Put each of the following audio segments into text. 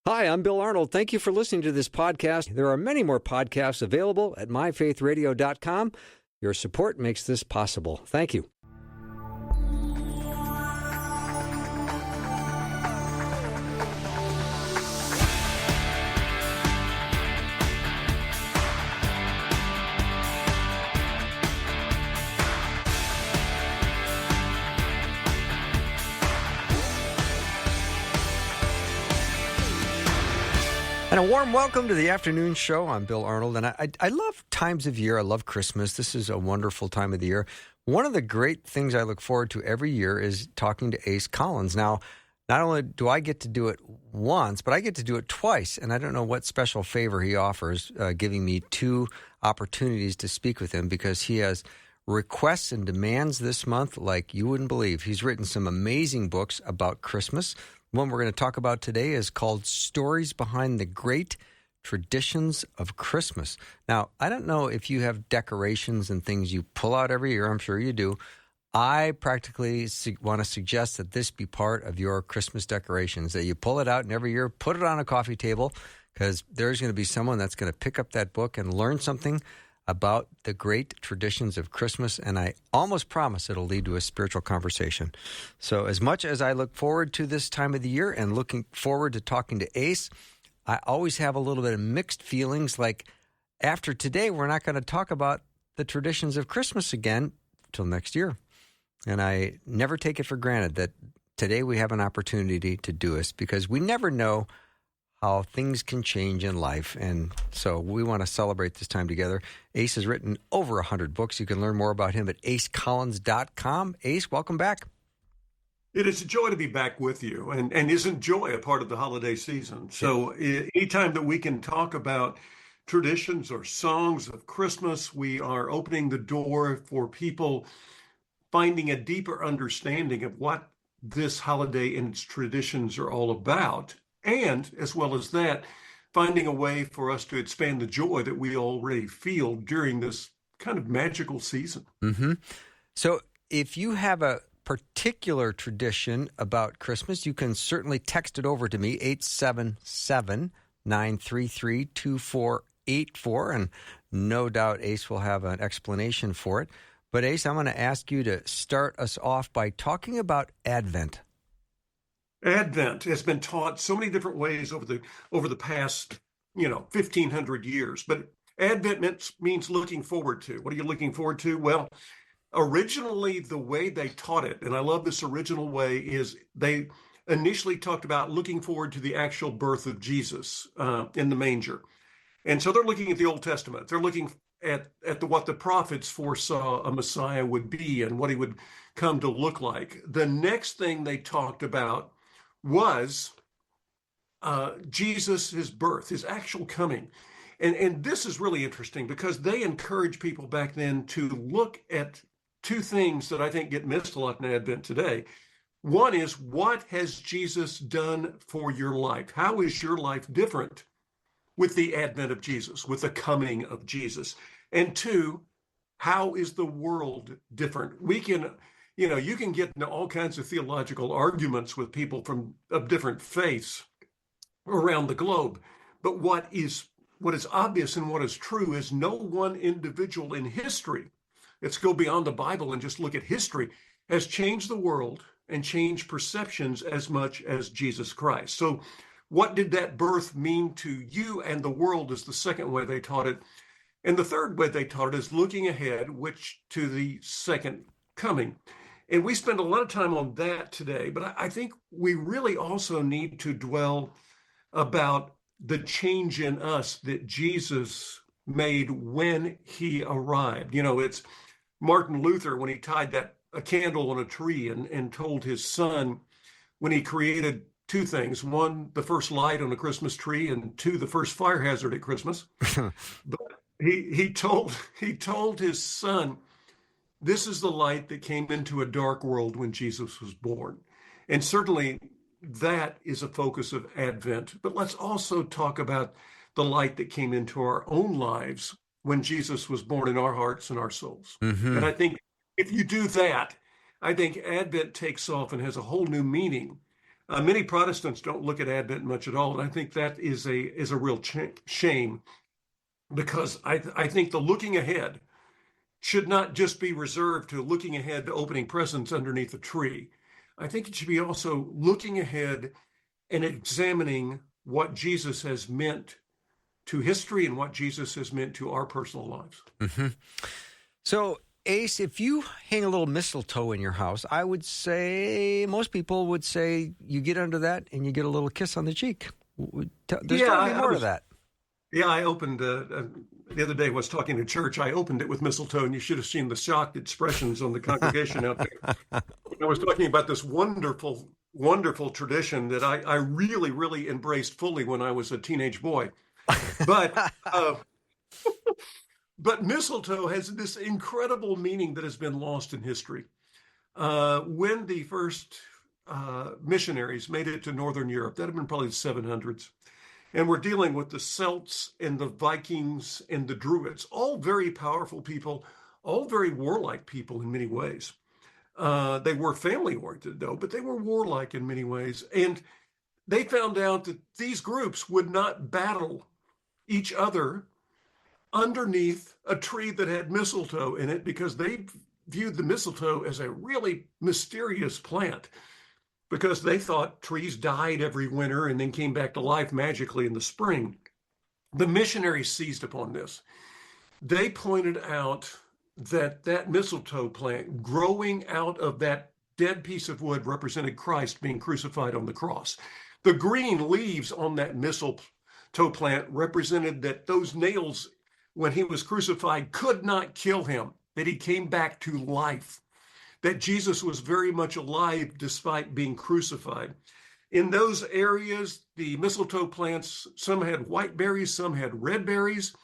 Hi, I'm Bill Arnold. Thank you for listening to this podcast. There are many more podcasts available at myfaithradio.com. Your support makes this possible. Thank you. And a warm welcome to the afternoon show. I'm Bill Arnold, and I love times of year. I love Christmas. This is a wonderful time of the year. One of the great things I look forward to every year is talking to Ace Collins. Now, not only do I get to do it once, but I get to do it twice, and I don't know what special favor he offers, giving me two opportunities to speak with him because he has requests and demands this month like you wouldn't believe. He's written some amazing books about Christmas. One we're going to talk about today is called Stories Behind the Great Traditions of Christmas. Now, I don't know if you have decorations and things you pull out every year. I'm sure you do. I practically want to suggest that this be part of your Christmas decorations, that you pull it out and every year put it on a coffee table because there's going to be someone that's going to pick up that book and learn something about the great traditions of Christmas, and I almost promise it'll lead to a spiritual conversation. So as much as I look forward to this time of the year and looking forward to talking to Ace, I always have a little bit of mixed feelings, like after today, we're not going to talk about the traditions of Christmas again till next year. And I never take it for granted that today we have an opportunity to do this because we never know how things can change in life. And so we want to celebrate this time together. Ace has written over 100 books. You can learn more about him at acecollins.com. Ace, welcome back. It is a joy to be back with you. And isn't joy a part of the holiday season? So anytime that we can talk about traditions or songs of Christmas, we are opening the door for people finding a deeper understanding of what this holiday and its traditions are all about. And as well as that, finding a way for us to expand the joy that we already feel during this kind of magical season. Mm-hmm. So if you have a particular tradition about Christmas, you can certainly text it over to me, 877-933-2484, and no doubt Ace will have an explanation for it. But Ace, I'm going to ask you to start us off by talking about Advent. Advent has been taught so many different ways over the past, 1,500 years. But Advent means looking forward to. What are you looking forward to? Well, originally the way they taught it, and I love this original way, is they initially talked about looking forward to the actual birth of Jesus in the manger. And so they're looking at the Old Testament. They're looking at what the prophets foresaw a Messiah would be and what he would come to look like. The next thing they talked about was Jesus, his birth, his actual coming. And this is really interesting because they encouraged people back then to look at two things that I think get missed a lot in Advent today. One is, what has Jesus done for your life? How is your life different with the advent of Jesus, with the coming of Jesus? And two, how is the world different? We can you can get into all kinds of theological arguments with people of different faiths around the globe. But what is obvious and what is true is no one individual in history, let's go beyond the Bible and just look at history, has changed the world and changed perceptions as much as Jesus Christ. So what did that birth mean to you and the world is the second way they taught it. And the third way they taught it is looking ahead, which to the second coming. And we spend a lot of time on that today, but I think we really also need to dwell about the change in us that Jesus made when he arrived. It's Martin Luther when he tied a candle on a tree and told his son when he created two things. One, the first light on a Christmas tree, and two, the first fire hazard at Christmas. But he told his son, this is the light that came into a dark world when Jesus was born. And certainly that is a focus of Advent. But let's also talk about the light that came into our own lives when Jesus was born in our hearts and our souls. Mm-hmm. And I think if you do that, I think Advent takes off and has a whole new meaning Many Protestants don't look at Advent much at all, and I think that is a real shame because I think the looking ahead should not just be reserved to looking ahead to opening presents underneath a tree. I think it should be also looking ahead and examining what Jesus has meant to history and what Jesus has meant to our personal lives. Mm-hmm. So, Ace, if you hang a little mistletoe in your house, I would say most people would say you get under that and you get a little kiss on the cheek. There's Yeah, got to be more to that. Yeah, I opened the other day. Was talking to church. I opened it with mistletoe, and you should have seen the shocked expressions on the congregation out there. I was talking about this wonderful, wonderful tradition that I really, really embraced fully when I was a teenage boy. But but mistletoe has this incredible meaning that has been lost in history. When the first missionaries made it to Northern Europe, that had been probably the 700s. And we're dealing with the Celts and the Vikings and the Druids, all very powerful people, all very warlike people in many ways. They were family oriented, though, but they were warlike in many ways. And they found out that these groups would not battle each other underneath a tree that had mistletoe in it because they viewed the mistletoe as a really mysterious plant because they thought trees died every winter and then came back to life magically in the spring. The missionaries seized upon this. They pointed out that that mistletoe plant growing out of that dead piece of wood represented Christ being crucified on the cross. The green leaves on that mistletoe plant represented that those nails, when he was crucified, could not kill him, that he came back to life, that Jesus was very much alive despite being crucified. In those areas, the mistletoe plants, some had white berries, some had red berries.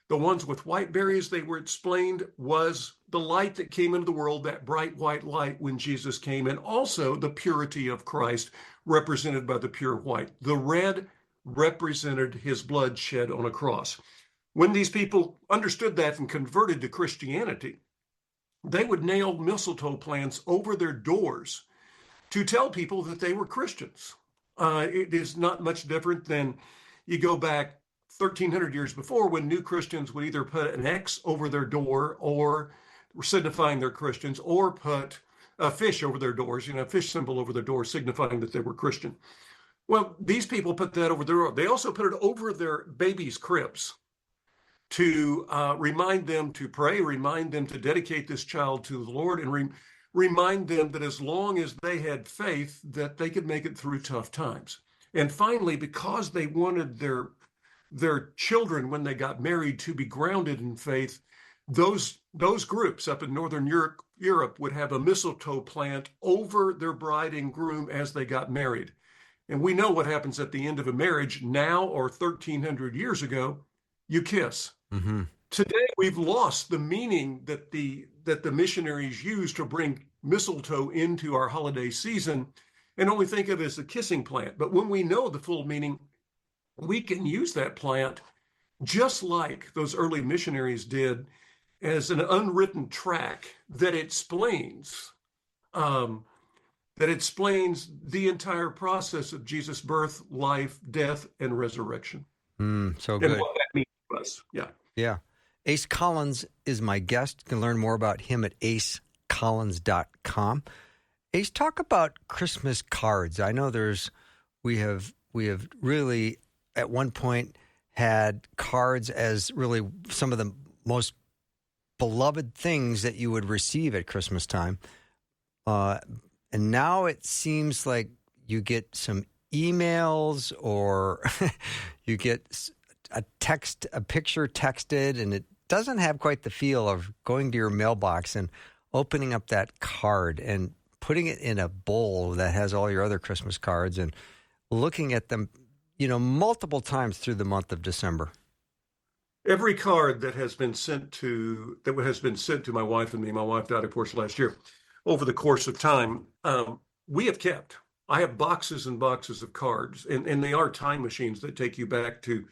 The ones with white berries, they were explained, was the light that came into the world, that bright white light when Jesus came, and also the purity of Christ, represented by the pure white. The red represented his blood shed on a cross. When these people understood that and converted to Christianity, they would nail mistletoe plants over their doors to tell people that they were Christians. It is not much different than you go back 1,300 years before when new Christians would either put an X over their door or signifying they're Christians, or put a fish over their doors, a fish symbol over their door signifying that they were Christian. Well, these people put that over their door. They also put it over their babies' cribs to remind them to pray, remind them to dedicate this child to the Lord, and remind them that as long as they had faith, that they could make it through tough times. And finally, because they wanted their children, when they got married, to be grounded in faith, those groups up in Northern Europe would have a mistletoe plant over their bride and groom as they got married. And we know what happens at the end of a marriage now, or 1,300 years ago: you kiss. Mm-hmm. Today, we've lost the meaning that the missionaries used to bring mistletoe into our holiday season, and only think of it as a kissing plant. But when we know the full meaning, we can use that plant just like those early missionaries did, as an unwritten track that explains the entire process of Jesus' birth, life, death, and resurrection. So And good. what that means to us. Yeah. Yeah. Ace Collins is my guest. You can learn more about him at acecollins.com. Ace, talk about Christmas cards. I know we have really at one point had cards as really some of the most beloved things that you would receive at Christmas time. And now it seems like you get some emails, or you get a picture texted, and it doesn't have quite the feel of going to your mailbox and opening up that card and putting it in a bowl that has all your other Christmas cards and looking at them, multiple times through the month of December. Every card that has been sent to my wife and me. My wife died, of course, last year. Over the course of time, we have kept. I have boxes and boxes of cards, and they are time machines that take you back to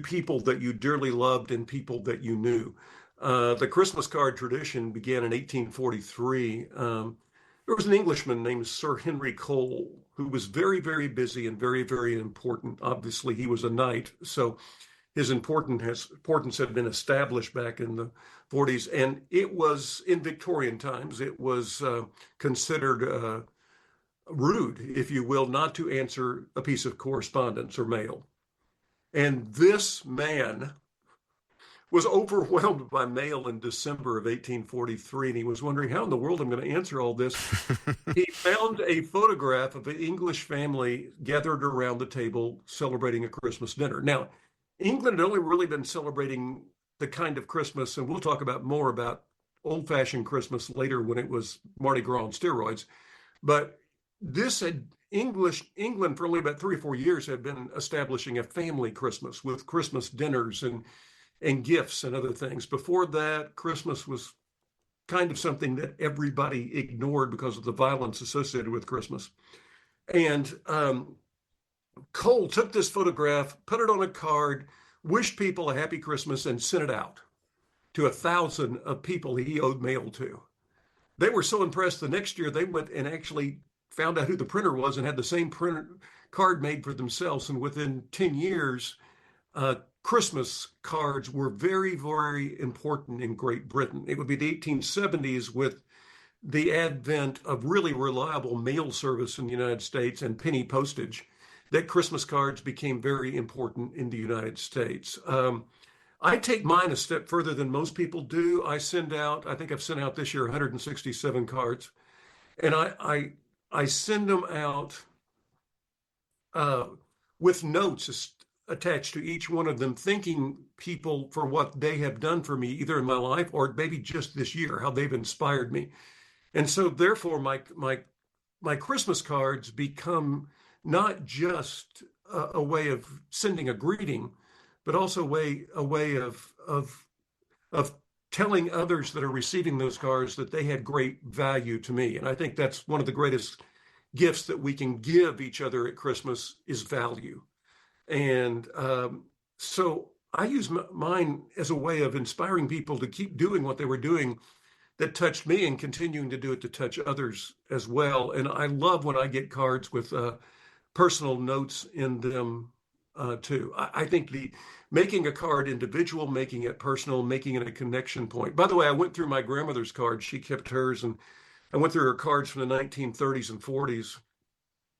people that you dearly loved and people that you knew. The Christmas card tradition began in 1843. There was an Englishman named Sir Henry Cole who was very, very busy and very, very important. Obviously, he was a knight, so his importance had been established back in the 40s. And it was in Victorian times, it was considered rude, if you will, not to answer a piece of correspondence or mail. And this man was overwhelmed by mail in December of 1843, and he was wondering how in the world I'm going to answer all this. He found a photograph of an English family gathered around the table celebrating a Christmas dinner. Now, England had only really been celebrating the kind of Christmas, and we'll talk about more about old-fashioned Christmas later when it was Mardi Gras on steroids. But this had England for only about 3 or 4 years had been establishing a family Christmas with Christmas dinners and gifts and other things. Before that, Christmas was kind of something that everybody ignored because of the violence associated with Christmas. And Cole took this photograph, put it on a card, wished people a happy Christmas, and sent it out to 1,000 of people he owed mail to. They were so impressed the next year, they went and actually found out who the printer was and had the same printer card made for themselves. And within 10 years, Christmas cards were very, very important in Great Britain. It would be the 1870s with the advent of really reliable mail service in the United States and penny postage that Christmas cards became very important in the United States. I take mine a step further than most people do. I think I've sent out this year 167 cards, and I send them out with notes attached to each one of them, thanking people for what they have done for me, either in my life or maybe just this year, how they've inspired me. And so therefore my Christmas cards become not just a way of sending a greeting, but also a way of telling others that are receiving those cards that they had great value to me. And I think that's one of the greatest gifts that we can give each other at Christmas is value. And so I use mine as a way of inspiring people to keep doing what they were doing that touched me and continuing to do it to touch others as well. And I love when I get cards with personal notes in them too. I think making a card individual, making it personal, making it a connection point. By the way, I went through my grandmother's cards. She kept hers, and I went through her cards from the 1930s and 40s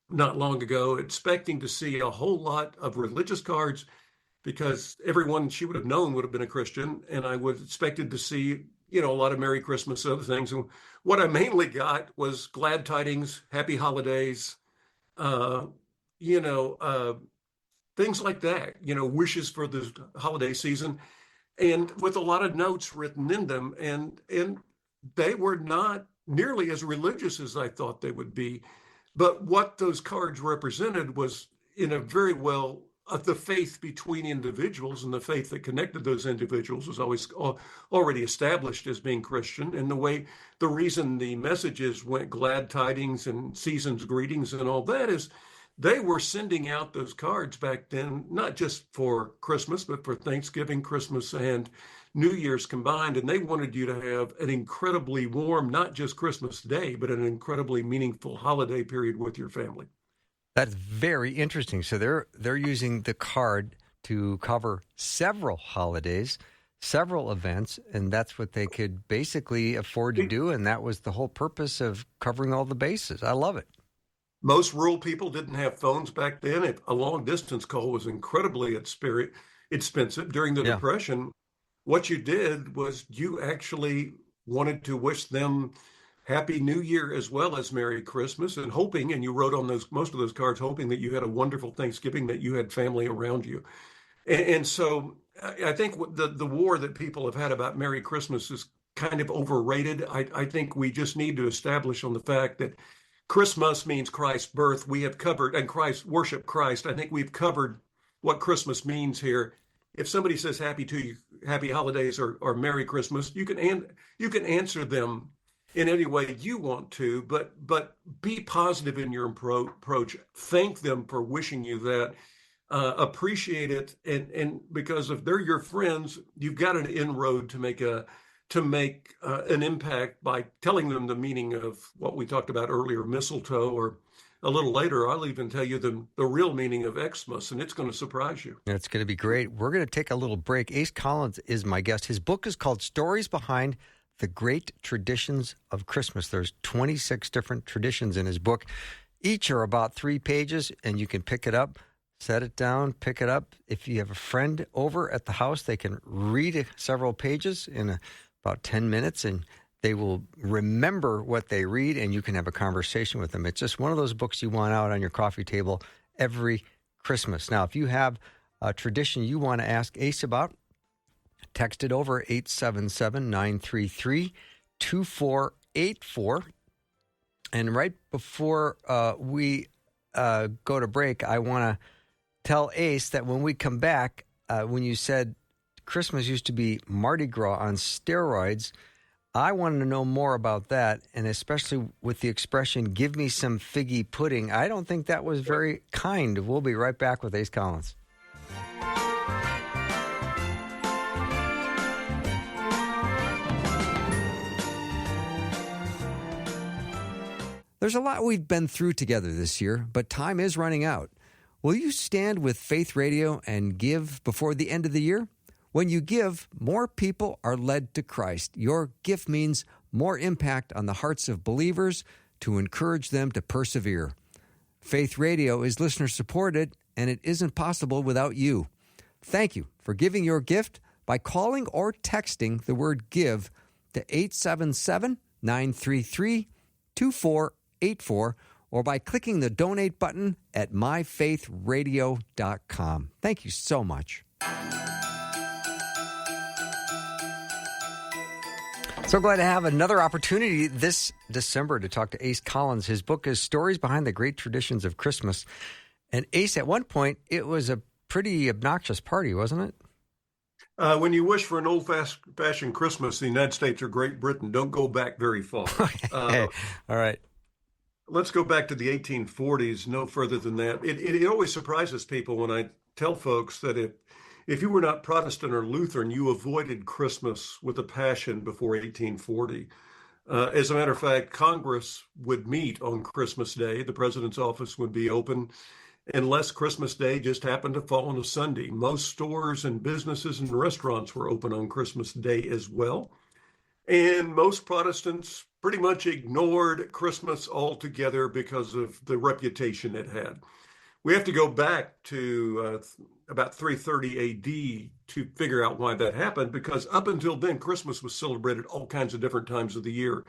not long ago, expecting to see a whole lot of religious cards because everyone she would have known would have been a Christian, and I was expected to see, a lot of Merry Christmas and other things. And what I mainly got was glad tidings, happy holidays, uh, things like that, wishes for the holiday season, and with a lot of notes written in them. And they were not nearly as religious as I thought they would be. But what those cards represented was in a very well the faith between individuals, and the faith that connected those individuals was always already established as being Christian. And the reason the messages went glad tidings and season's greetings and all that is they were sending out those cards back then, not just for Christmas, but for Thanksgiving, Christmas, and New Year's combined. And they wanted you to have an incredibly warm, not just Christmas Day, but an incredibly meaningful holiday period with your family. That's very interesting. So they're using the card to cover several holidays, several events, and that's what they could basically afford to do. And that was the whole purpose of covering all the bases. I love it. Most rural people didn't have phones back then. A long distance call was incredibly expensive during the Depression. What you did was you actually wanted to wish them Happy New Year as well as Merry Christmas, and hoping, and you wrote on most of those cards, hoping that you had a wonderful Thanksgiving, that you had family around you. And so I think the war that people have had about Merry Christmas is kind of overrated. I think we just need to establish on the fact that Christmas means Christ's birth. We have covered, and worship Christ. I think we've covered what Christmas means here. If somebody says happy holidays or Merry Christmas, you can answer them in any way you want to, but be positive in your approach. Thank them for wishing you that. Appreciate it, and because if they're your friends, you've got an inroad to make an impact by telling them the meaning of what we talked about earlier, mistletoe, or a little later, I'll even tell you the real meaning of Xmas, and it's going to surprise you. It's going to be great. We're going to take a little break. Ace Collins is my guest. His book is called Stories Behind the Great Traditions of Christmas. There's 26 different traditions in his book. Each are about 3 pages, and you can pick it up, set it down, pick it up. If you have a friend over at the house, they can read several pages in about 10 minutes, and they will remember what they read, and you can have a conversation with them. It's just one of those books you want out on your coffee table every Christmas. Now, if you have a tradition you want to ask Ace about, text it over 877-933-2484. And right before we go to break, I want to tell Ace that when we come back, when you said Christmas used to be Mardi Gras on steroids, I wanted to know more about that, and especially with the expression, give me some figgy pudding. I don't think that was very kind. We'll be right back with Ace Collins. There's a lot we've been through together this year, but time is running out. Will you stand with Faith Radio and give before the end of the year? When you give, more people are led to Christ. Your gift means more impact on the hearts of believers to encourage them to persevere. Faith Radio is listener-supported, and it isn't possible without you. Thank you for giving your gift by calling or texting the word GIVE to 877-933-2484 or by clicking the donate button at myfaithradio.com. Thank you so much. So glad to have another opportunity this December to talk to Ace Collins. His book is Stories Behind the Great Traditions of Christmas. And Ace, at one point, it was a pretty obnoxious party, wasn't it? When you wish for an old-fashioned Christmas in the United States or Great Britain, don't go back very far. All right. Let's go back to the 1840s, no further than that. It always surprises people when I tell folks that if you were not Protestant or Lutheran, you avoided Christmas with a passion before 1840. As a matter of fact, Congress would meet on Christmas Day. The president's office would be open unless Christmas Day just happened to fall on a Sunday. Most stores and businesses and restaurants were open on Christmas Day as well. And most Protestants pretty much ignored Christmas altogether because of the reputation it had. We have to go back to about 330 AD to figure out why that happened, because up until then, Christmas was celebrated all kinds of different times of the year.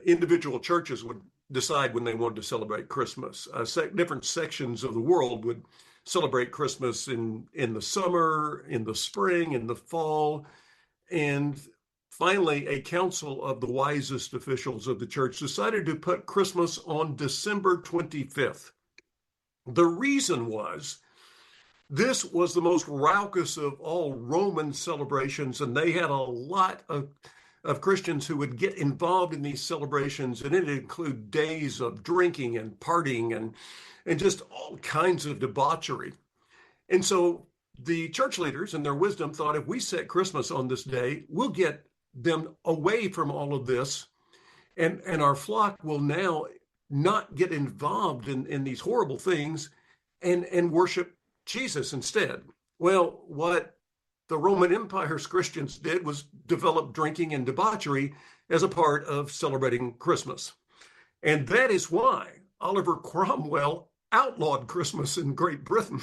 Individual churches would decide when they wanted to celebrate Christmas. Different sections of the world would celebrate Christmas in the summer, in the spring, in the fall. And finally, a council of the wisest officials of the church decided to put Christmas on December 25th. The reason was this was the most raucous of all Roman celebrations, and they had a lot of Christians who would get involved in these celebrations, and it'd include days of drinking and partying and just all kinds of debauchery. And so the church leaders, in their wisdom, thought if we set Christmas on this day, we'll get them away from all of this, and our flock will now not get involved in these horrible things and worship Jesus instead. Well, what the Roman Empire's Christians did was develop drinking and debauchery as a part of celebrating Christmas. And that is why Oliver Cromwell outlawed Christmas in Great Britain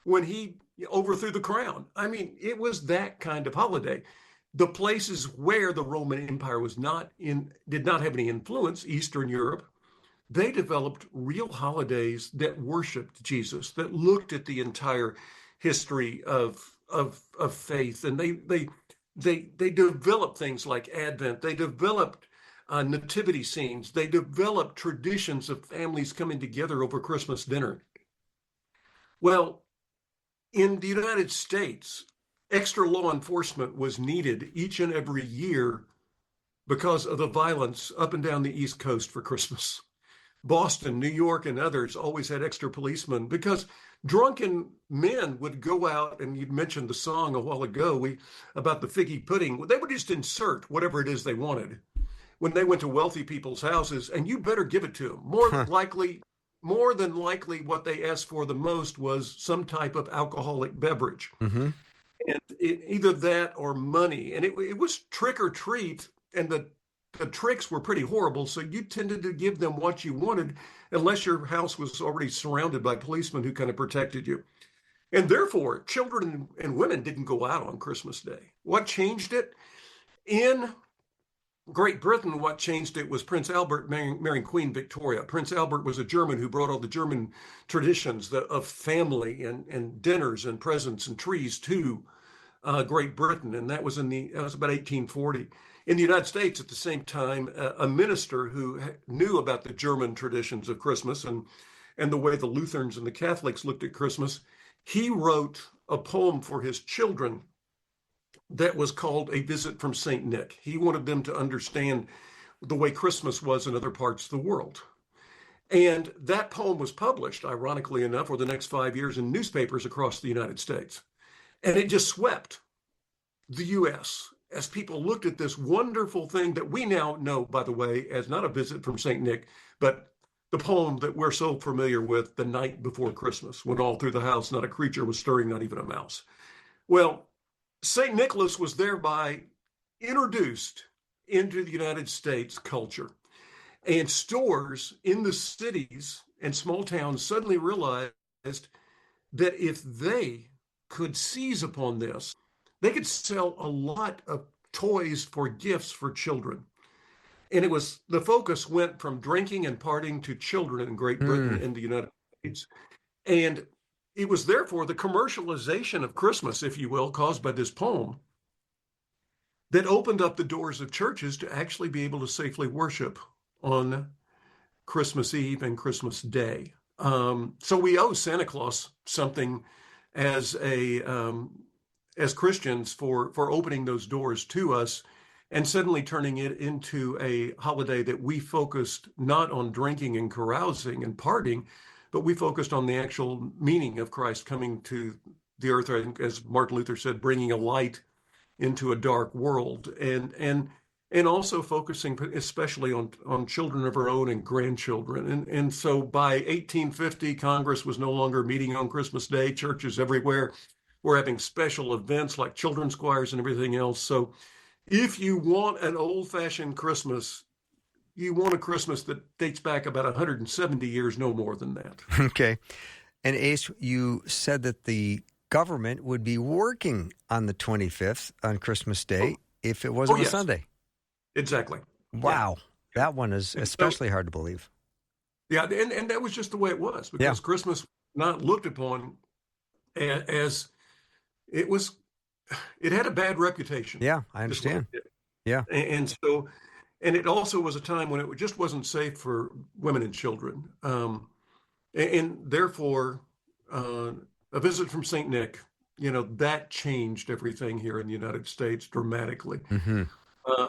when he overthrew the crown. I mean, it was that kind of holiday. The places where the Roman Empire did not have any influence, Eastern Europe, they developed real holidays that worshiped Jesus, that looked at the entire history of faith, and they developed things like Advent. They developed nativity scenes. They developed traditions of families coming together over Christmas dinner. Well, in the United States, extra law enforcement was needed each and every year because of the violence up and down the East Coast for Christmas. Boston, New York, and others always had extra policemen because drunken men would go out, and you mentioned the song a while ago about the figgy pudding. They would just insert whatever it is they wanted. when they went to wealthy people's houses, and you better give it to them. More than likely, what they asked for the most was some type of alcoholic beverage, Mm-hmm. and either that or money. And it was trick or treat, and the tricks were pretty horrible. So you tended to give them what you wanted, unless your house was already surrounded by policemen who kind of protected you. And therefore, children and women didn't go out on Christmas Day. What changed it? In Great Britain, what changed it was Prince Albert marrying Queen Victoria. Prince Albert was a German who brought all the German traditions of family and dinners and presents and trees to Great Britain, and that was about 1840. In the United States, at the same time, a minister who knew about the German traditions of Christmas and the way the Lutherans and the Catholics looked at Christmas, he wrote a poem for his children that was called A Visit from St. Nick. He wanted them to understand the way Christmas was in other parts of the world. And that poem was published, ironically enough, for the next 5 years in newspapers across the United States. And it just swept the US as people looked at this wonderful thing that we now know, by the way, as not a visit from St. Nick, but the poem that we're so familiar with, The Night Before Christmas, when all through the house not a creature was stirring, not even a mouse. Well, St. Nicholas was thereby introduced into the United States culture. And stores in the cities and small towns suddenly realized that if they could seize upon this, they could sell a lot of toys for gifts for children. And the focus went from drinking and partying to children in Great Britain Mm. and the United States. And it was therefore the commercialization of Christmas, if you will, caused by this poem, that opened up the doors of churches to actually be able to safely worship on Christmas Eve and Christmas Day. So we owe Santa Claus something as as Christians for opening those doors to us and suddenly turning it into a holiday that we focused not on drinking and carousing and partying, but we focused on the actual meaning of Christ coming to the earth, as Martin Luther said, bringing a light into a dark world, and also focusing especially on children of our own and grandchildren. And so by 1850, Congress was no longer meeting on Christmas Day. Churches everywhere were having special events like children's choirs and everything else. So if you want an old-fashioned Christmas, you want a Christmas that dates back about 170 years, no more than that. Okay. And Ace, you said that the government would be working on the 25th on Christmas Day if it wasn't a Yes, Sunday. exactly. Yeah. Wow. That one is And especially hard to believe. yeah, and that was just the way it was Yeah. because Christmas was not looked upon as it was. It had a bad reputation. Yeah, I understand. Yeah. And so, and it also was a time when it just wasn't safe for women and children. And therefore, a visit from St. Nick, that changed everything here in the United States dramatically. Mm-hmm.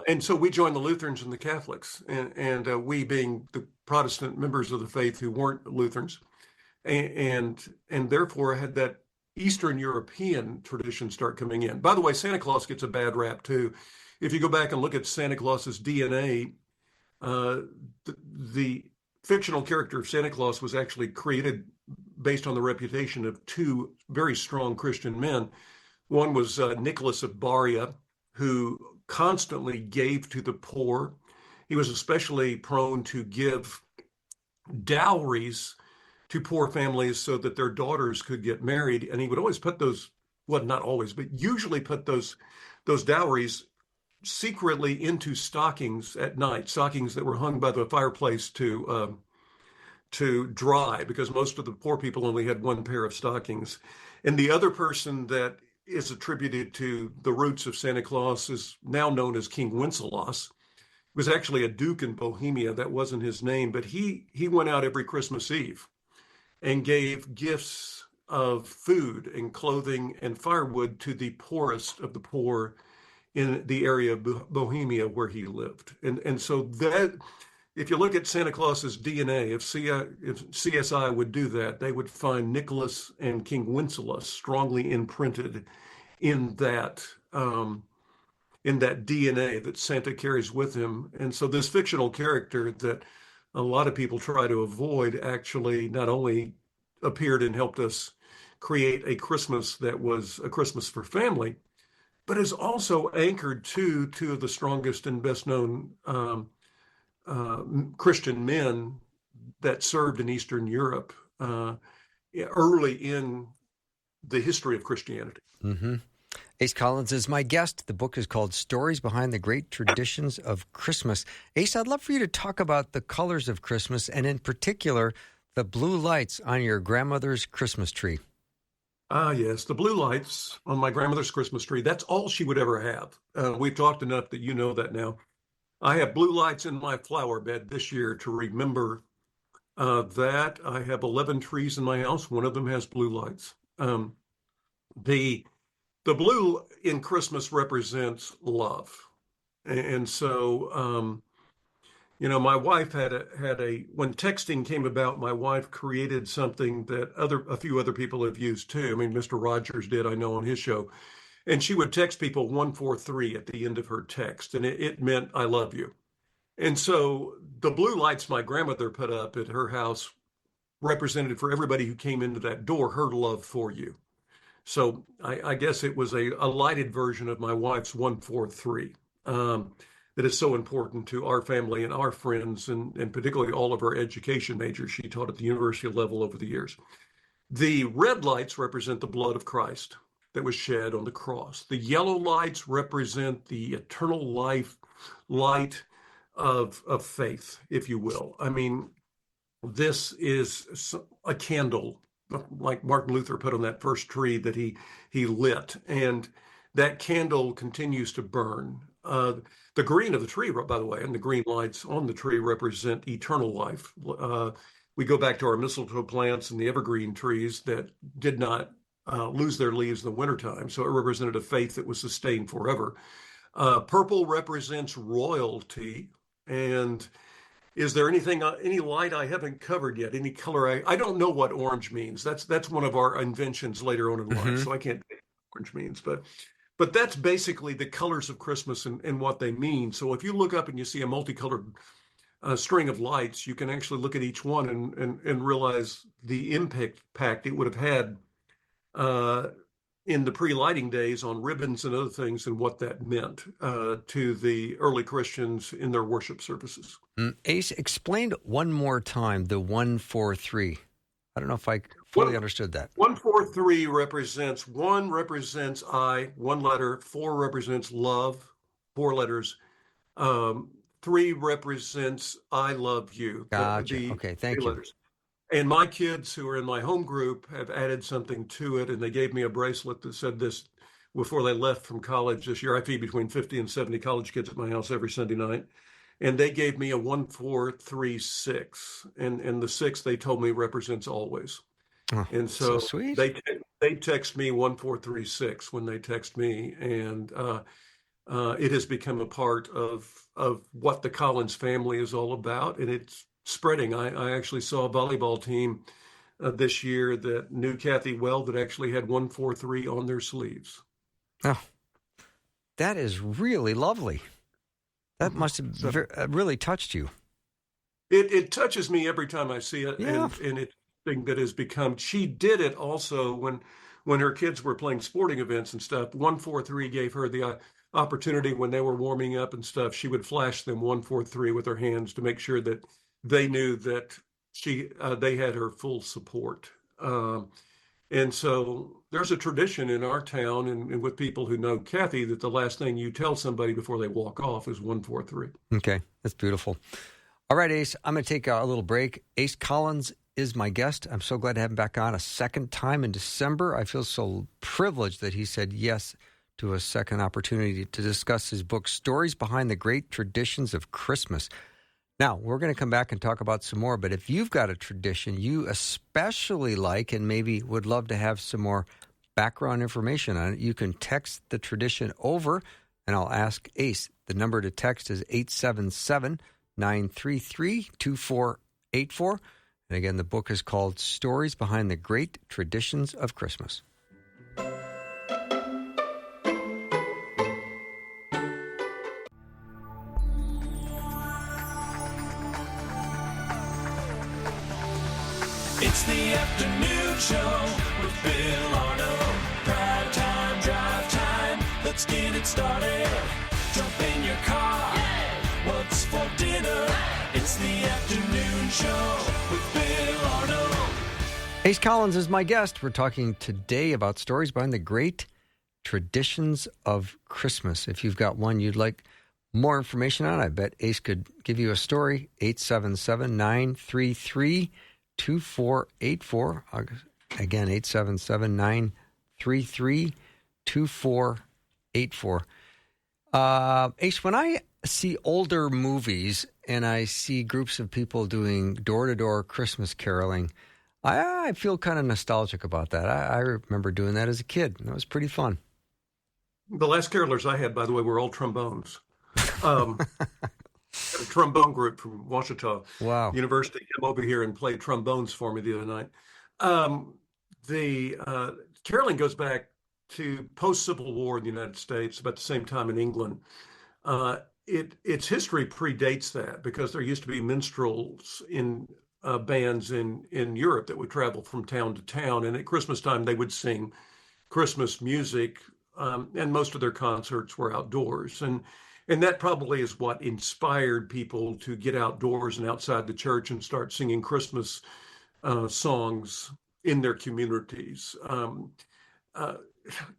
And so we joined the Lutherans and the Catholics, and we being the Protestant members of the faith who weren't Lutherans, and therefore had that Eastern European tradition start coming in. By the way, Santa Claus gets a bad rap too. If you go back and look at Santa Claus's DNA, the fictional character of Santa Claus was actually created based on the reputation of two very strong Christian men. One was Nicholas of Baria, who constantly gave to the poor. He was especially prone to give dowries to poor families so that their daughters could get married. And he would always put those, well, not always, but usually put those dowries secretly into stockings at night, stockings that were hung by the fireplace to dry, because most of the poor people only had one pair of stockings. And the other person that is attributed to the roots of Santa Claus is now known as King Wenceslaus. He was actually a duke in Bohemia. That wasn't his name, but he went out every Christmas Eve and gave gifts of food and clothing and firewood to the poorest of the poor in the area of Bohemia where he lived. And so that, if you look at Santa Claus's DNA, if CSI would do that, they would find Nicholas and King Wenceslas strongly imprinted in that in that DNA that Santa carries with him. And so this fictional character that a lot of people try to avoid actually not only appeared and helped us create a Christmas that was a Christmas for family, but is also anchored to two of the strongest and best known Christian men that served in Eastern Europe early in the history of Christianity. Mm-hmm. Ace Collins is my guest. The book is called Stories Behind the Great Traditions of Christmas. Ace, I'd love for you to talk about the colors of Christmas, and in particular, the blue lights on your grandmother's Christmas tree. Ah, yes, the blue lights on my grandmother's Christmas tree. That's all she would ever have. We've talked enough that you know that now. I have blue lights in my flower bed this year to remember that. I have 11 trees in my house. One of them has blue lights. The blue in Christmas represents love. And so, my wife had when texting came about, my wife created something that a few other people have used too. I mean, Mr. Rogers did, I know, on his show. And she would text people 143 at the end of her text, and it meant I love you. And so the blue lights my grandmother put up at her house represented for everybody who came into that door her love for you. So I guess it was a lighted version of my wife's 143 that is so important to our family and our friends, and particularly all of our education majors she taught at the university level over the years. The red lights represent the blood of Christ that was shed on the cross. The yellow lights represent the eternal light of faith, if you will. I mean, this is a candle like Martin Luther put on that first tree that he lit, and that candle continues to burn. The green of the tree, by the way, and the green lights on the tree represent eternal life. We go back to our mistletoe plants and the evergreen trees that did not lose their leaves in the wintertime, so it represented a faith that was sustained forever. Purple represents royalty, and is there any light I haven't covered yet? Any color? I don't know what orange means. That's one of our inventions later on in life, so I can't think what orange means. But that's basically the colors of Christmas and what they mean. So if you look up and you see a multicolored string of lights, you can actually look at each one and realize the impact it would have had in the pre-lighting days on ribbons and other things, and what that meant to the early Christians in their worship services. Ace, explain one more time the 143. I don't know if I fully understood that. 143 represents, one represents I, one letter, four represents love, four letters. Three represents I love you. Gotcha. Okay, thank you. Letters. And my kids who are in my home group have added something to it, and they gave me a bracelet that said this before they left from college this year. I feed between 50 and 70 college kids at my house every Sunday night. And they gave me a 1436. And the six, they told me, represents always. Oh, and so sweet. They text me 1436 when they text me. And it has become a part of what the Collins family is all about. And it's spreading. I actually saw a volleyball team this year that knew Kathy well that actually had 143 on their sleeves. Oh, that is really lovely. That must have really touched you. It touches me every time I see it, yeah. and it's something that has become. She did it also when her kids were playing sporting events and stuff. 143 gave her the opportunity when they were warming up and stuff. She would flash them 143 with her hands to make sure that they knew that they had her full support. And so there's a tradition in our town and with people who know Kathy that the last thing you tell somebody before they walk off is 143. Okay, that's beautiful. All right, Ace, I'm going to take a little break. Ace Collins is my guest. I'm so glad to have him back on a second time in December. I feel so privileged that he said yes to a second opportunity to discuss his book, Stories Behind the Great Traditions of Christmas. Now, we're going to come back and talk about some more, but if you've got a tradition you especially like and maybe would love to have some more background information on it, you can text the tradition over, and I'll ask Ace. The number to text is 877-933-2484. And again, the book is called Stories Behind the Great Traditions of Christmas. It's the afternoon show with Bill Arnold. Drive time, drive time. Let's get it started. Jump in your car. Yeah. What's for dinner? It's the afternoon show with Bill Arnold. Ace Collins is my guest. We're talking today about stories behind the great traditions of Christmas. If you've got one you'd like more information on, I bet Ace could give you a story. 877-933-2484. Again, 877-933-2484. Ace, when I see older movies and I see groups of people doing door-to-door Christmas caroling, I feel kind of nostalgic about that. I remember doing that as a kid. That was pretty fun. The last carolers I had, by the way, were all trombones. Had a trombone group from Washita Wow. University came over here and played trombones for me the other night. The caroling goes back to post-Civil War in the United States, about the same time in England. Its history predates that because there used to be minstrels in bands in Europe that would travel from town to town, and at Christmas time they would sing Christmas music, and most of their concerts were outdoors. And that probably is what inspired people to get outdoors and outside the church and start singing Christmas songs in their communities.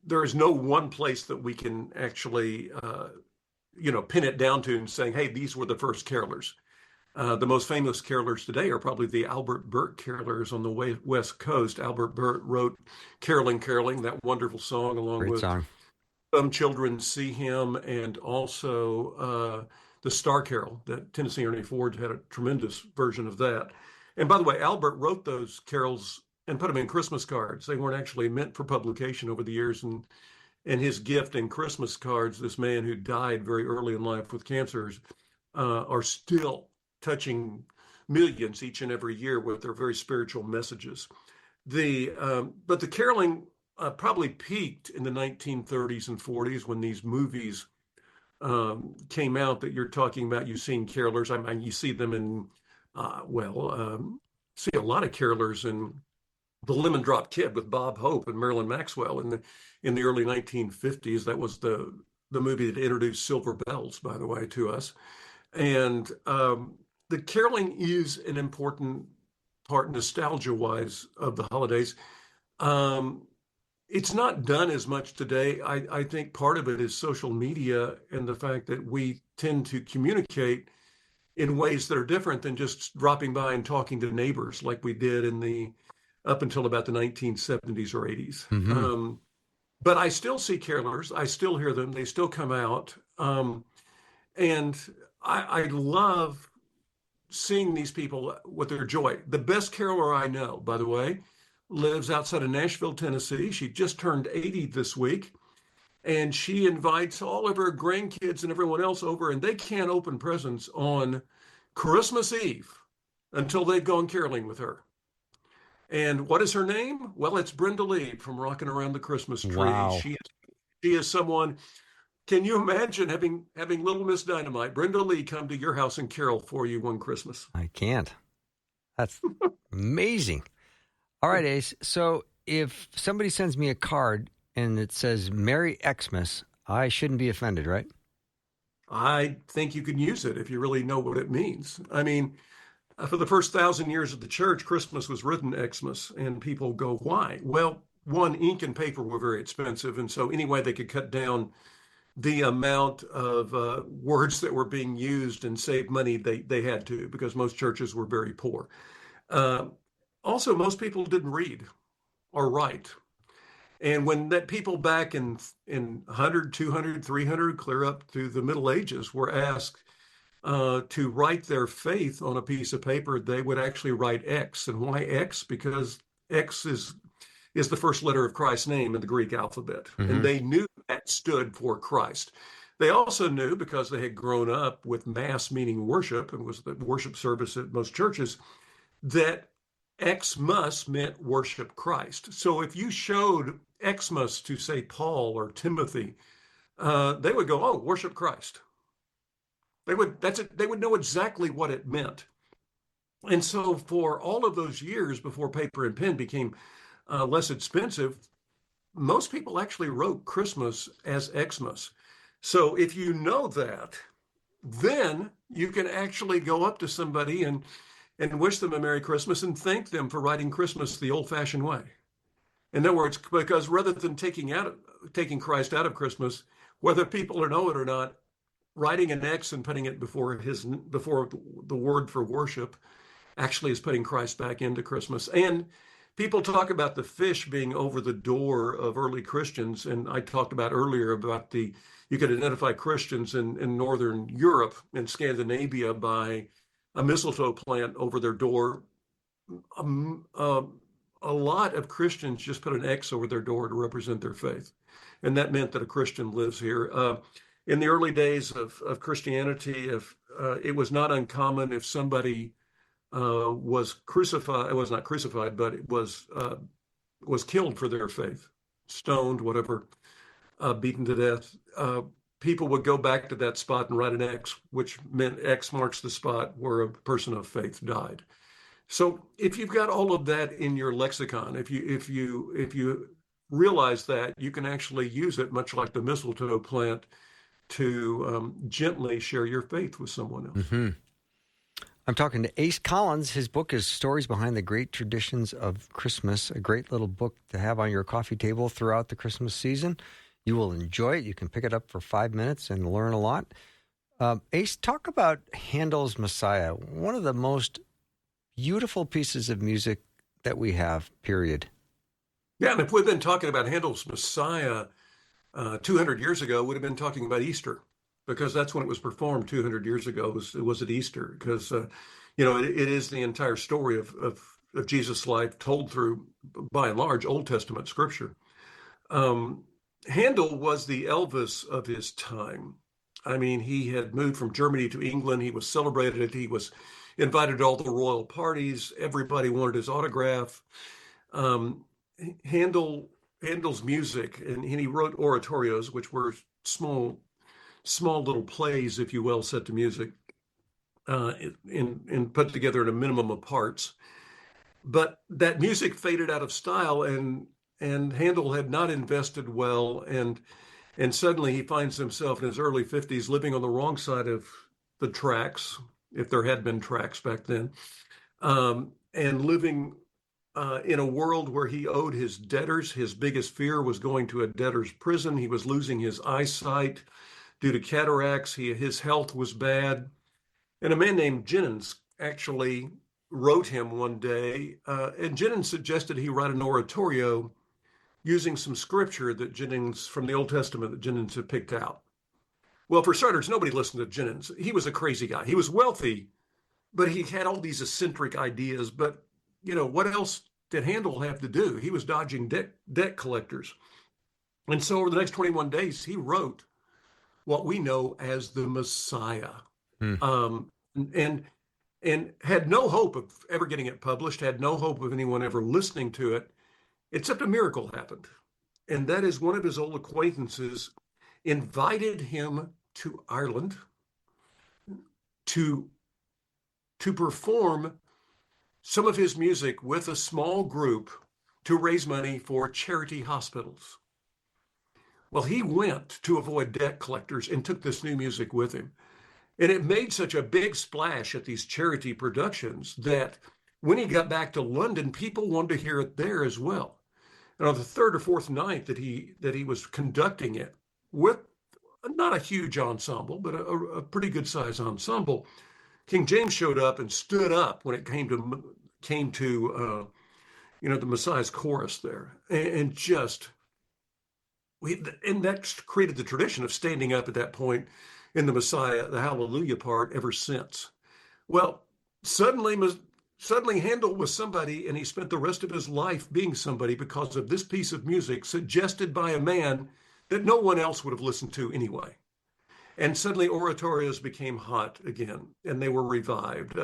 There is no one place that we can actually, pin it down to and saying, hey, these were the first carolers. The most famous carolers today are probably the Albert Burt carolers on the West Coast. Albert Burt wrote Caroling, Caroling, that wonderful song, along Great with song. Some Children See Him, and also the Star Carol that Tennessee Ernie Ford had a tremendous version of that. And by the way, Albert wrote those carols and put them in Christmas cards. They weren't actually meant for publication over the years. And his gift in Christmas cards, this man who died very early in life with cancers, are still touching millions each and every year with their very spiritual messages. But the caroling probably peaked in the 1930s and 40s when these movies came out that you're talking about. You've seen carolers. I mean, you see them in, see a lot of carolers in The Lemon Drop Kid with Bob Hope and Marilyn Maxwell in the early 1950s. That was the movie that introduced Silver Bells, by the way, to us. And the caroling is an important part, nostalgia-wise, of the holidays. It's not done as much today. I think part of it is social media and the fact that we tend to communicate in ways that are different than just dropping by and talking to neighbors like we did up until about the 1970s or 80s. Mm-hmm. But I still see carolers. I still hear them. They still come out. And I love seeing these people with their joy. The best caroler I know, by the way, lives outside of Nashville, Tennessee. She just turned 80 this week, and she invites all of her grandkids and everyone else over, and they can't open presents on Christmas Eve until they've gone caroling with her. And what is her name? Well, it's Brenda Lee from Rockin' Around the Christmas Tree. Wow. She is someone. Can you imagine having Little Miss Dynamite, Brenda Lee, come to your house and carol for you one Christmas? I can't. That's amazing. All right, Ace. So if somebody sends me a card and it says Merry Xmas, I shouldn't be offended, right? I think you can use it if you really know what it means. I mean, for the first 1,000 years of the church, Christmas was written Xmas, and people go, why? Well, one, ink and paper were very expensive, and so any way they could cut down the amount of words that were being used and save money, they had to, because most churches were very poor. Also, most people didn't read or write. And when that people back in 100, 200, 300, clear up through the Middle Ages were asked to write their faith on a piece of paper, they would actually write X. And why X? Because X is the first letter of Christ's name in the Greek alphabet. Mm-hmm. And they knew that stood for Christ. They also knew, because they had grown up with Mass meaning worship, and was the worship service at most churches, that Xmas meant worship Christ. So if you showed Xmas to, say, Paul or Timothy, they would go, oh, worship Christ. They would know exactly what it meant. And so for all of those years before paper and pen became less expensive, most people actually wrote Christmas as Xmas. So if you know that, then you can actually go up to somebody and wish them a Merry Christmas and thank them for writing Christmas the old-fashioned way. In other words, because rather than taking Christ out of Christmas, whether people know it or not, writing an X and putting it before the word for worship actually is putting Christ back into Christmas. And people talk about the fish being over the door of early Christians. And I talked about earlier about you could identify Christians in Northern Europe and Scandinavia by a mistletoe plant over their door. Um, uh, a lot of Christians just put an X over their door to represent their faith. And that meant that a Christian lives here. In the early days of Christianity, if it was not uncommon if somebody was crucified. It was not crucified, but it was killed for their faith, stoned, whatever, beaten to death. People would go back to that spot and write an X, which meant X marks the spot where a person of faith died. So if you've got all of that in your lexicon, if you realize that, you can actually use it much like the mistletoe plant to gently share your faith with someone else. Mm-hmm. I'm talking to Ace Collins. His book is Stories Behind the Great Traditions of Christmas, a great little book to have on your coffee table throughout the Christmas season. You will enjoy it. You can pick it up for 5 minutes and learn a lot. Ace, talk about Handel's Messiah, one of the most beautiful pieces of music that we have, period. Yeah, and if we'd been talking about Handel's Messiah 200 years ago, we'd have been talking about Easter, because that's when it was performed 200 years ago. It was at Easter, because it is the entire story of Jesus' life told through, by and large, Old Testament scripture. Handel was the Elvis of his time. I mean, he had moved from Germany to England. He was celebrated. He was invited to all the royal parties. Everybody wanted his autograph. Handel's music, and he wrote oratorios, which were small little plays, if you will, set to music, and put together in a minimum of parts. But that music faded out of style, and Handel had not invested well, and suddenly he finds himself in his early 50s living on the wrong side of the tracks, if there had been tracks back then, and living in a world where he owed his debtors. His biggest fear was going to a debtor's prison. He was losing his eyesight due to cataracts. His health was bad. And a man named Jennings actually wrote him one day, and Jennings suggested he write an oratorio using some scripture from the Old Testament that Jennings had picked out. Well, for starters, nobody listened to Jennings. He was a crazy guy. He was wealthy, but he had all these eccentric ideas. But, what else did Handel have to do? He was dodging debt collectors. And so over the next 21 days, he wrote what we know as the Messiah. And had no hope of ever getting it published, had no hope of anyone ever listening to it, except a miracle happened. And that is one of his old acquaintances invited him to Ireland to perform some of his music with a small group to raise money for charity hospitals. Well, he went to avoid debt collectors and took this new music with him. And it made such a big splash at these charity productions that when he got back to London, people wanted to hear it there as well. And on the third or fourth night that he was conducting it with not a huge ensemble, but a pretty good size ensemble, King James showed up and stood up when it came to the Messiah's chorus there, and that created the tradition of standing up at that point in the Messiah, the Hallelujah part, ever since. Well, suddenly Handel was somebody, and he spent the rest of his life being somebody because of this piece of music suggested by a man that no one else would have listened to anyway. And suddenly oratorios became hot again, and they were revived.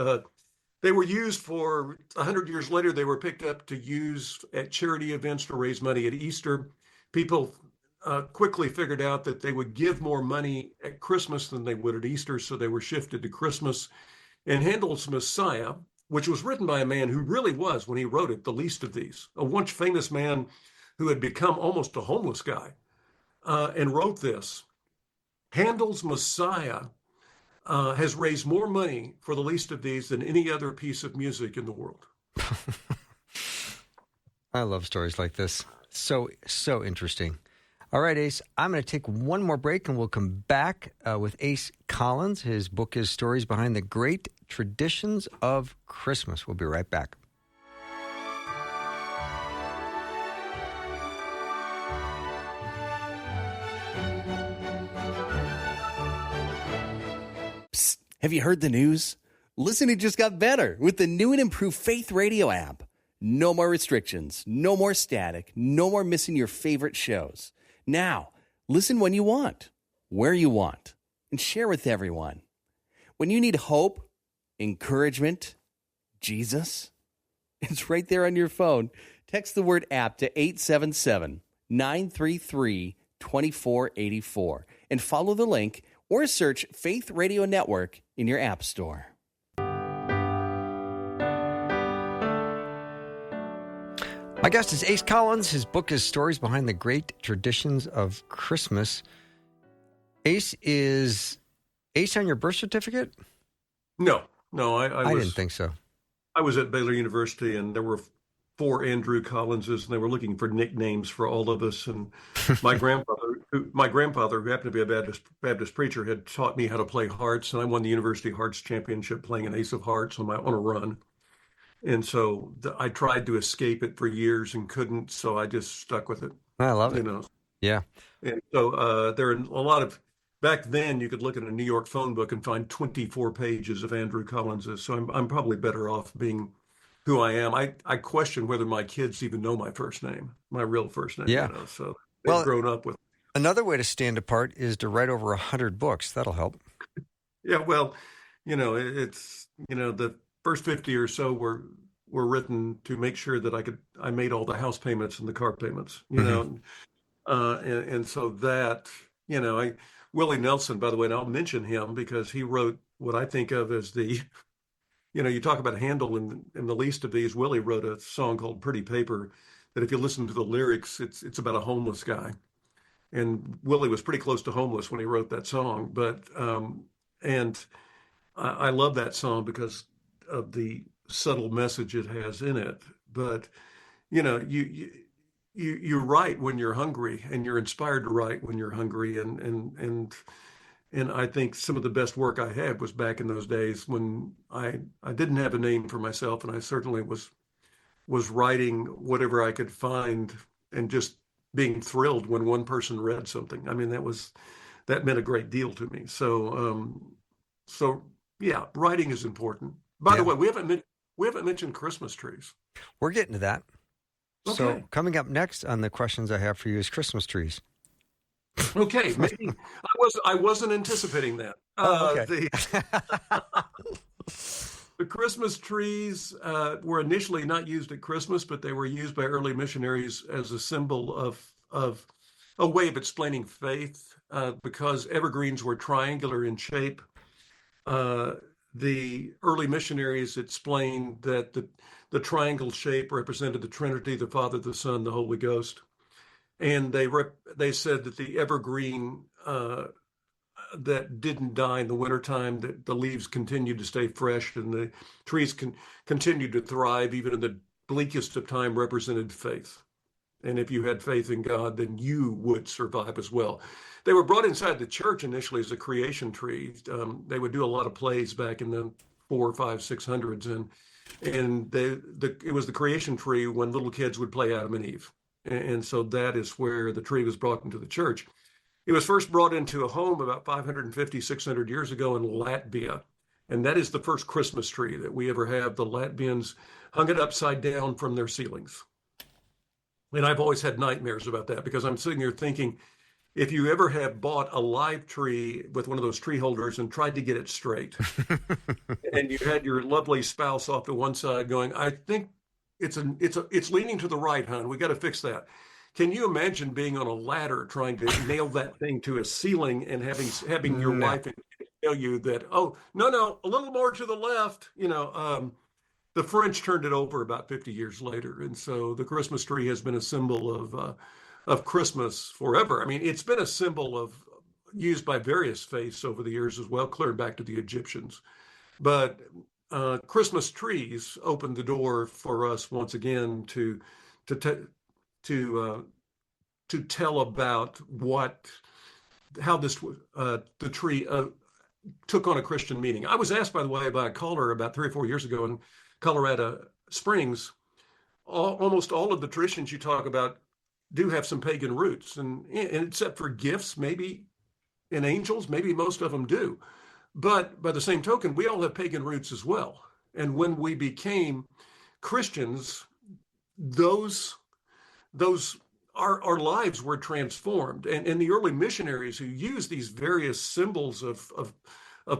They were used for 100 years later. They were picked up to use at charity events to raise money at Easter. People quickly figured out that they would give more money at Christmas than they would at Easter, so they were shifted to Christmas. And Handel's Messiah which was written by a man who really was, when he wrote it, the least of these, a once famous man who had become almost a homeless guy, and wrote this. Handel's Messiah has raised more money for the least of these than any other piece of music in the world. I love stories like this. So interesting. All right, Ace, I'm going to take one more break and we'll come back with Ace Collins. His book is Stories Behind the Great Traditions of Christmas. We'll be right back. Psst, have you heard the news? Listening just got better with the new and improved Faith Radio app. No more restrictions, no more static, no more missing your favorite shows. Now, listen when you want, where you want, and share with everyone. When you need hope, encouragement, Jesus, it's right there on your phone. Text the word app to 877-933-2484 and follow the link or search Faith Radio Network in your app store. My guest is Ace Collins. His book is Stories Behind the Great Traditions of Christmas. Ace, is Ace on your birth certificate? No, I didn't think so. I was at Baylor University, and there were 4 Andrew Collinses, and they were looking for nicknames for all of us. And my grandfather, who happened to be a Baptist preacher, had taught me how to play hearts, and I won the University Hearts Championship playing an ace of hearts on a run. And so I tried to escape it for years and couldn't, so I just stuck with it. I love it. Yeah. And so there are a lot of, back then you could look at a New York phone book and find 24 pages of Andrew Collinses. So I'm probably better off being who I am. I question whether my kids even know my first name, my real first name. Yeah. So they've grown up with. Another way to stand apart is to write over 100 books. That'll help. Yeah. Well, it's, the first 50 or so were written to make sure that I made all the house payments and the car payments, and so that, Willie Nelson, by the way, and I'll mention him because he wrote what I think of as the, you talk about Handel in the least of these. Willie wrote a song called Pretty Paper that if you listen to the lyrics, it's about a homeless guy. And Willie was pretty close to homeless when he wrote that song. But, and I love that song because of the subtle message it has in it. But, you write when you're hungry, and you're inspired to write when you're hungry. And I think some of the best work I had was back in those days when I didn't have a name for myself, and I certainly was writing whatever I could find and just being thrilled when one person read something. I mean, that meant a great deal to me. So yeah, writing is important. By the way, we haven't mentioned Christmas trees. We're getting to that. Okay. So coming up next on the questions I have for you is Christmas trees. Okay, maybe I wasn't anticipating that. Okay. The Christmas trees were initially not used at Christmas, but they were used by early missionaries as a symbol of a way of explaining faith, because evergreens were triangular in shape. The early missionaries explained that the triangle shape represented the Trinity, the Father, the Son, the Holy Ghost. And they said that the evergreen that didn't die in the wintertime, that the leaves continued to stay fresh and the trees continued to thrive even in the bleakest of time, represented faith. And if you had faith in God, then you would survive as well. They were brought inside the church initially as a creation tree. They would do a lot of plays back in the 400s, 500s, 600s, and it was the creation tree when little kids would play Adam and Eve. And so that is where the tree was brought into the church. It was first brought into a home about 550, 600 years ago in Latvia. And that is the first Christmas tree that we ever have. The Latvians hung it upside down from their ceilings. And I've always had nightmares about that because I'm sitting here thinking, if you ever have bought a live tree with one of those tree holders and tried to get it straight, and you had your lovely spouse off to one side going, I think it's leaning to the right, hon. We got to fix that. Can you imagine being on a ladder trying to nail that thing to a ceiling and having your wife tell you that, oh, no, a little more to the left, The French turned it over about 50 years later, and so the Christmas tree has been a symbol of Christmas forever. I mean, it's been a symbol of used by various faiths over the years as well, clear back to the Egyptians. But Christmas trees opened the door for us once again to to to tell about how the tree took on a Christian meaning. I was asked, by the way, by a caller about 3 or 4 years ago in Colorado Springs. Almost all of the traditions you talk about do have some pagan roots, and except for gifts, maybe, and angels, maybe most of them do. But by the same token, we all have pagan roots as well. And when we became Christians, those our lives were transformed. And the early missionaries who used these various symbols of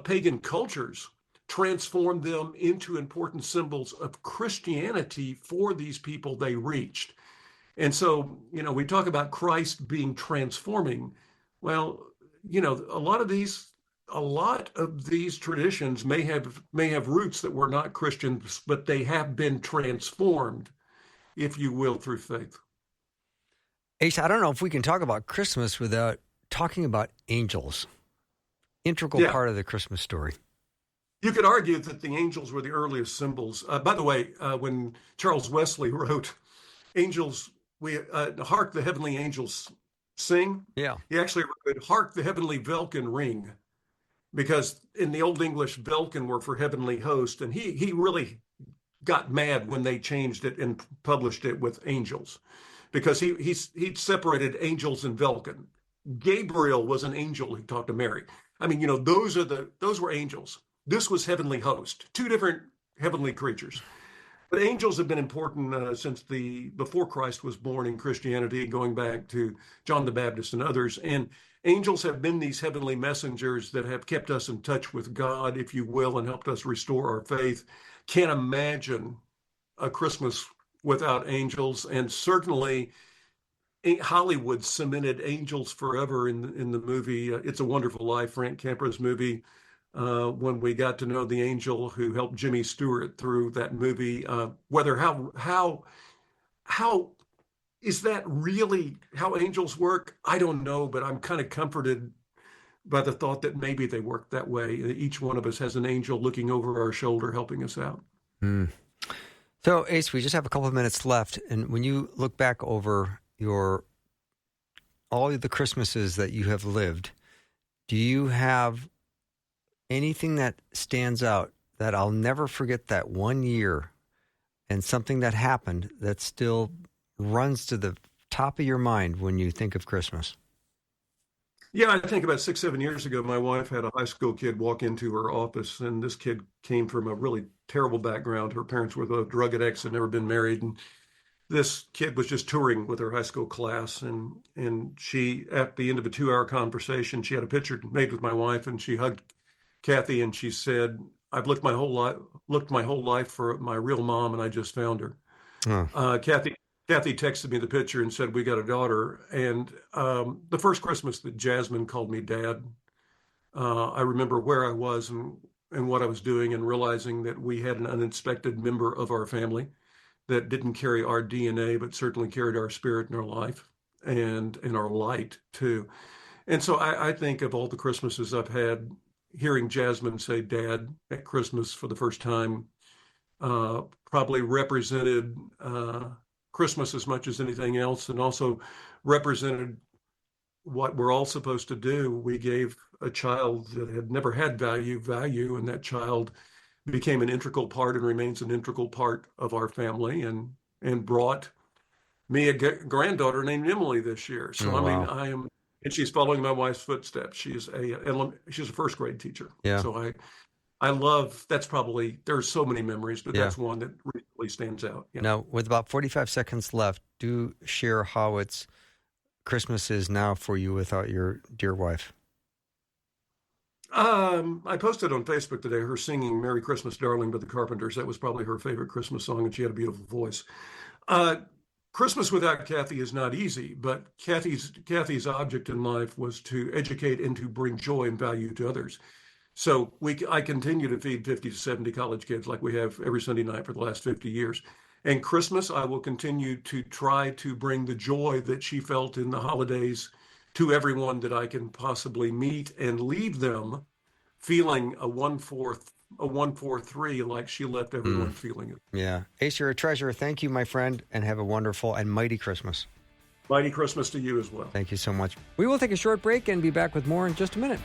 pagan cultures transformed them into important symbols of Christianity for these people they reached. And so, we talk about Christ being transforming. Well, a lot of these traditions may have roots that were not Christians, but they have been transformed, if you will, through faith. Ace, I don't know if we can talk about Christmas without talking about angels. Integral part of the Christmas story. You could argue that the angels were the earliest symbols. By the way, when Charles Wesley wrote "Angels, we hark the heavenly angels sing," Yeah, he actually wrote "Hark the heavenly velkin ring," because in the Old English, velkin were for heavenly host, and he really got mad when they changed it and published it with angels, because he separated angels and velkin. Gabriel was an angel who talked to Mary. I mean, those were angels. This was heavenly host, two different heavenly creatures. But angels have been important since before Christ was born in Christianity, going back to John the Baptist and others. And angels have been these heavenly messengers that have kept us in touch with God, if you will, and helped us restore our faith. Can't imagine a Christmas without angels, and certainly Hollywood cemented angels forever in the movie It's a Wonderful Life, Frank Capra's movie. When we got to know the angel who helped Jimmy Stewart through that movie, how is that really how angels work? I don't know, but I'm kind of comforted by the thought that maybe they work that way. Each one of us has an angel looking over our shoulder, helping us out. Mm. So, Ace, we just have a couple of minutes left, and when you look back over all of the Christmases that you have lived, do you have anything that stands out that I'll never forget that one year and something that happened that still runs to the top of your mind when you think of Christmas? Yeah, I think about 6, 7 years ago, my wife had a high school kid walk into her office, and this kid came from a really terrible background. Her parents were both drug addicts, had never been married, and this kid was just touring with her high school class. And she, at the end of a 2-hour conversation, she had a picture made with my wife, and she hugged Kathy, and she said, "I've looked my whole life for my real mom, and I just found her." Oh. Kathy texted me the picture and said, "We got a daughter." And the first Christmas that Jasmine called me Dad, I remember where I was and what I was doing, and realizing that we had an unexpected member of our family that didn't carry our DNA, but certainly carried our spirit and our life and our light too. And so I think of all the Christmases I've had, hearing Jasmine say Dad at Christmas for the first time probably represented Christmas as much as anything else, and also represented what we're all supposed to do. We gave a child that had never had value, and that child became an integral part and remains an integral part of our family, and brought me a granddaughter named Emily this year. So Oh, wow. I mean, and she's following my wife's footsteps. She's a first grade teacher. Yeah. So I love, that's probably, there's so many memories, but Yeah. that's one that really stands out. Yeah. Now, with about 45 seconds left, do share how Christmas is now for you without your dear wife. I posted on Facebook today her singing "Merry Christmas, Darling" by the Carpenters. That was probably her favorite Christmas song, and she had a beautiful voice. Christmas without Kathy is not easy, but Kathy's object in life was to educate and to bring joy and value to others. So I continue to feed 50 to 70 college kids like we have every Sunday night for the last 50 years. And Christmas, I will continue to try to bring the joy that she felt in the holidays to everyone that I can possibly meet and leave them feeling a 143 like she left everyone feeling it. Yeah. Ace, you're a treasure. Thank you, my friend, and have a wonderful and mighty Christmas. Mighty Christmas to you as well. Thank you so much. We will take a short break and be back with more in just a minute.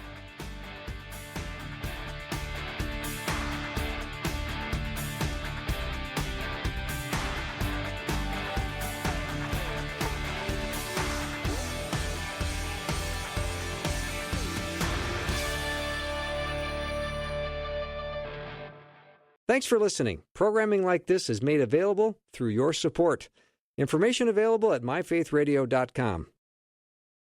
Thanks for listening. Programming like this is made available through your support. Information available at myfaithradio.com.